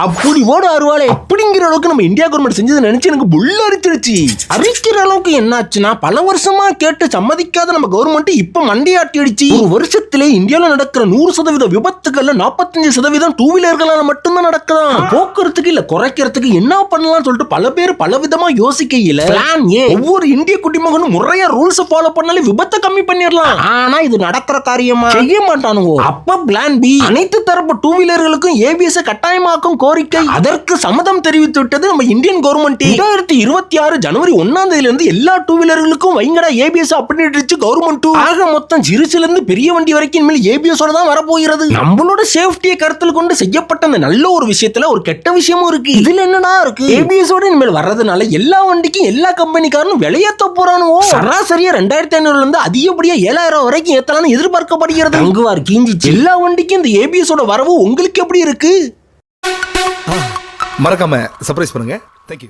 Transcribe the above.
அப்படி ஓடு அருவாளே அப்படிங்கிற அளவுக்கு நம்ம இந்தியா கவர்மெண்ட் செஞ்சதை நினைச்சு எனக்கு புல்ல அரிச்சிருச்சு. அரிக்கிற அளவுக்கு என்னாச்சுன்னா பல வருஷமா கேட்டு சம்மதிக்காத நம்ம கவர்மெண்ட் இப்ப மண்டையாட்டி அடிச்சு ஒரு வருஷத்திலே இந்தியாவில் நடக்கிற 100% விபத்துக்கள்ல 45% டூ வீலர்களால மட்டும்தான் நடக்குதான். போக்குறதுக்கு இல்ல குறைக்கிறதுக்கு என்ன பண்ணலாம் சொல்லிட்டு பல பேர் பல விதமா யோசிக்கையில பிளான் ஏ, ஒவ்வொரு இந்திய குடிமகனும் முறையா ரூல்ஸ் ஃபாலோ பண்ணாலே விபத்தை கம்மி பண்ணிடலாம். ஆனா இது நடக்கிற காரியமா செய்ய மாட்டானுங்க. அப்ப பிளான் பி, அனைத்து தரப்பு டூ வீலர்களுக்கும் ஏபிஎஸ் கட்டாயமாக்கும் கோரிக்கை. அதற்கு சம்மதம் தெரிவித்து விட்டது நம்ம இந்தியன் கவர்மெண்ட். 2026 ஜனவரி 1ஆம் தேதியில இருந்து எல்லா டூ வீலர்களுக்கும் வைங்கடா ஏபிஎஸ் அப்படின்னுச்சு கவர்மெண்ட். ஆக மொத்தம் சிறுசுல இருந்து பெரிய வண்டி வரைக்கும் இனிமேல் ஏபிஎஸ் ஓட தான் வரப்போகிறது. நம்மளோட சேஃப்டியை கருத்தில் கொண்டு செய்யப்பட்ட அந்த நல்ல ஒரு விஷயத்துல ஒரு கெட்ட விஷயமும் இருக்கு. இதுல என்னடா இருக்கு, ஏபிஎஸ் ஓட இனிமேல் வர்றதுனால எல்லா வண்டிக்கும் எல்லா கம்பெனிக்காரனும் விலையேத்த போறானுவோ. சராசரியா 2500 இருந்து அதிகப்படியா 7000 வரைக்கும் ஏத்தலாம்னு எதிர்பார்க்கப்படுகிறது. அங்குவார் கீஞ்சிச்சு. எல்லா வண்டிக்கும் இந்த ஏபிஎஸ் ஓட வரவு உங்களுக்கு எப்படி இருக்கு? மறக்காம சர்ப்ரைஸ் பண்ணுங்க. தேங்க்யூ.